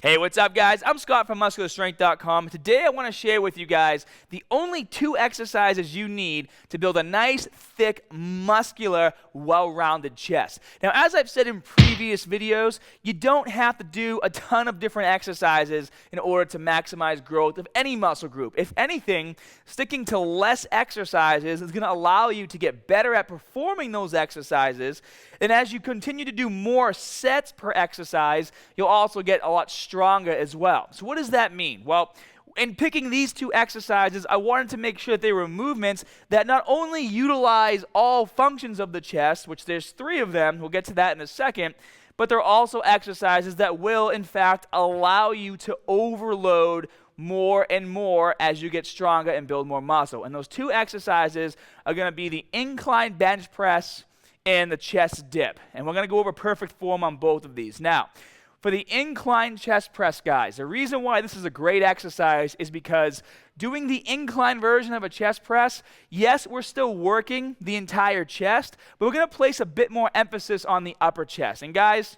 Hey, what's up, guys? I'm Scott from MuscularStrength.com. Today, I want to share with you guys the only 2 exercises you need to build a nice, thick, muscular, well-rounded chest. Now, as I've said in previous videos, you don't have to do a ton of different exercises in order to maximize growth of any muscle group. If anything, sticking to less exercises is going to allow you to get better at performing those exercises. And as you continue to do more sets per exercise, you'll also get a lot stronger as well. So what does that mean? Well, in picking these 2 exercises, I wanted to make sure that they were movements that not only utilize all functions of the chest, which there's 3 of them, we'll get to that in a second, but they're also exercises that will, in fact, allow you to overload more and more as you get stronger and build more muscle. And those 2 exercises are going to be the incline bench press and the chest dip. And we're going to go over perfect form on both of these. Now, for the incline chest press, guys, the reason why this is a great exercise is because doing the incline version of a chest press, yes, we're still working the entire chest, but we're going to place a bit more emphasis on the upper chest. And guys,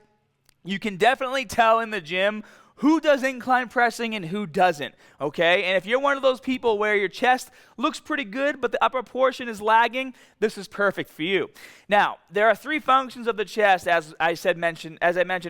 you can definitely tell in the gym who does incline pressing and who doesn't, okay? And if you're one of those people where your chest looks pretty good, but the upper portion is lagging, this is perfect for you. Now, there are 3 functions of the chest, as I mentioned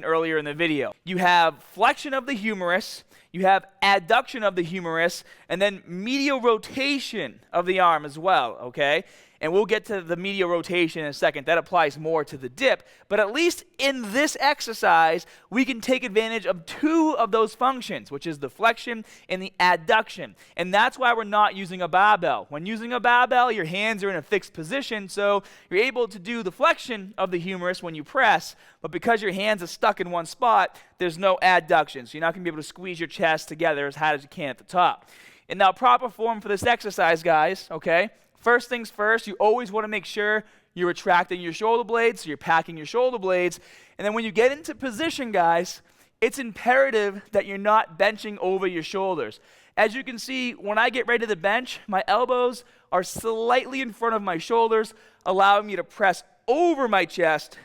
earlier in the video. You have flexion of the humerus, you have adduction of the humerus, and then medial rotation of the arm as well, okay? And we'll get to the medial rotation in a second. That applies more to the dip. But at least in this exercise, we can take advantage of 2 of those functions, which is the flexion and the adduction. And that's why we're not using a barbell. When using a barbell, your hands are in a fixed position, so you're able to do the flexion of the humerus when you press, but because your hands are stuck in one spot, there's no adduction. So you're not going to be able to squeeze your chest together as hard as you can at the top. And now, proper form for this exercise, guys, okay? First things first, you always want to make sure you're retracting your shoulder blades, so you're packing your shoulder blades. And then when you get into position, guys, it's imperative that you're not benching over your shoulders. As you can see, when I get ready to bench, my elbows are slightly in front of my shoulders, allowing me to press over my chest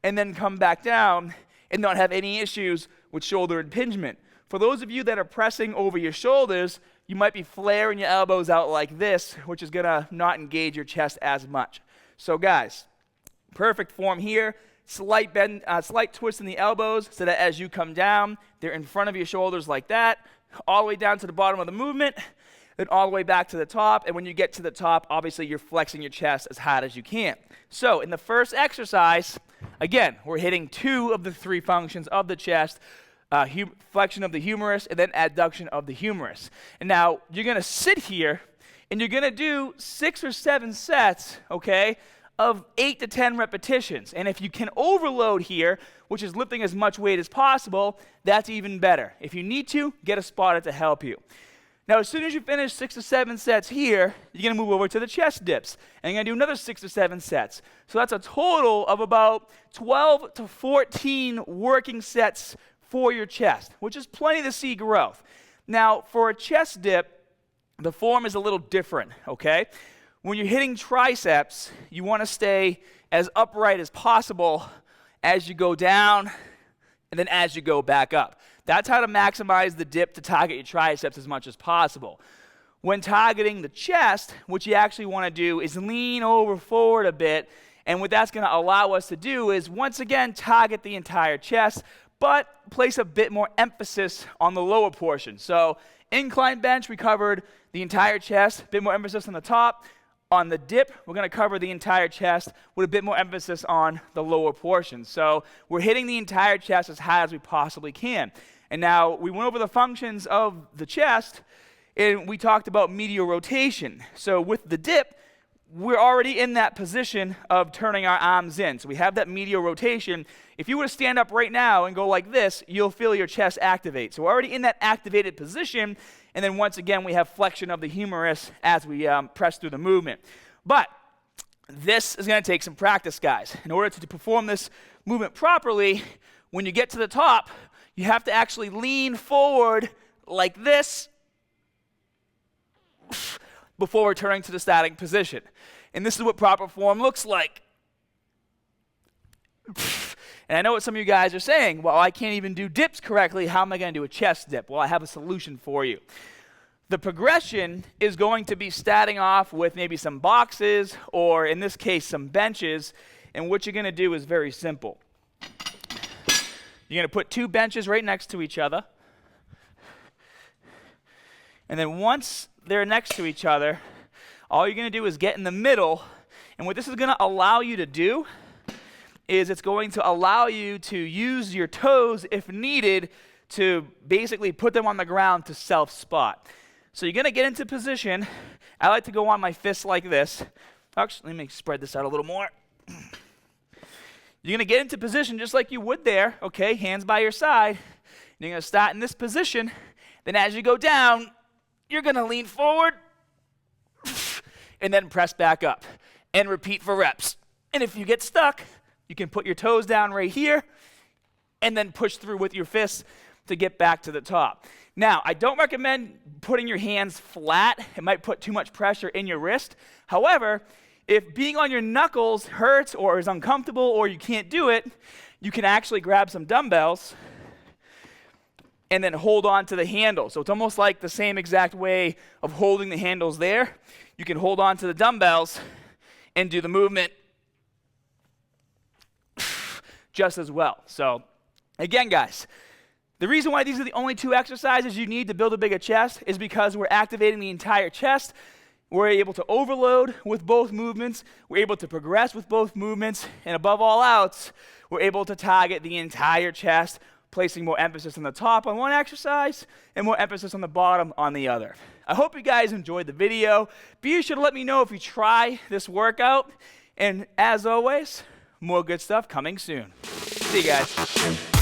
and then come back down and not have any issues with shoulder impingement. For those of you that are pressing over your shoulders, you might be flaring your elbows out like this, which is going to not engage your chest as much. So guys, perfect form here. Slight bend, slight twist in the elbows so that as you come down, they're in front of your shoulders like that, all the way down to the bottom of the movement, then all the way back to the top. And when you get to the top, obviously you're flexing your chest as hard as you can. So in the first exercise, again, we're hitting 2 of the 3 functions of the chest. Flexion of the humerus, and then adduction of the humerus. And now, you're going to sit here, and you're going to do 6 or 7 sets, okay, of 8 to 10 repetitions. And if you can overload here, which is lifting as much weight as possible, that's even better. If you need to, get a spotter to help you. Now, as soon as you finish 6 to 7 sets here, you're going to move over to the chest dips. And you're going to do another 6 to 7 sets. So that's a total of about 12 to 14 working sets for your chest, which is plenty to see growth. Now, for a chest dip, the form is a little different, okay? When you're hitting triceps, you want to stay as upright as possible as you go down and then as you go back up. That's how to maximize the dip to target your triceps as much as possible. When targeting the chest, what you actually want to do is lean over forward a bit, and what that's going to allow us to do is, once again, target the entire chest, but place a bit more emphasis on the lower portion. So incline bench, we covered the entire chest, a bit more emphasis on the top. On the dip, we're going to cover the entire chest with a bit more emphasis on the lower portion. So we're hitting the entire chest as high as we possibly can. And now we went over the functions of the chest, and we talked about medial rotation. So with the dip, we're already in that position of turning our arms in. So we have that medial rotation. If you were to stand up right now and go like this, you'll feel your chest activate. So we're already in that activated position. And then once again, we have flexion of the humerus as we press through the movement. But this is going to take some practice, guys. In order to perform this movement properly, when you get to the top, you have to actually lean forward like this before returning to the starting position. And this is what proper form looks like. And I know what some of you guys are saying, well, I can't even do dips correctly. How am I going to do a chest dip? Well, I have a solution for you. The progression is going to be starting off with maybe some boxes, or in this case, some benches. And what you're going to do is very simple. You're going to put 2 benches right next to each other. And then once they're next to each other, all you're going to do is get in the middle. And what this is going to allow you to do is it's going to allow you to use your toes, if needed, to basically put them on the ground to self-spot. So you're going to get into position. I like to go on my fists like this. Actually, let me spread this out a little more. You're going to get into position just like you would there, okay? Hands by your side. You're going to start in this position. Then as you go down, you're going to lean forward and then press back up and repeat for reps. And if you get stuck, you can put your toes down right here and then push through with your fists to get back to the top. Now, I don't recommend putting your hands flat. It might put too much pressure in your wrist. However, if being on your knuckles hurts or is uncomfortable or you can't do it, you can actually grab some dumbbells and then hold on to the handle. So it's almost like the same exact way of holding the handles there. You can hold on to the dumbbells and do the movement just as well. So again, guys, the reason why these are the only 2 exercises you need to build a bigger chest is because we're activating the entire chest. We're able to overload with both movements. We're able to progress with both movements. And above all else, we're able to target the entire chest, placing more emphasis on the top on one exercise and more emphasis on the bottom on the other. I hope you guys enjoyed the video. Be sure to let me know if you try this workout. And as always, more good stuff coming soon. See you guys.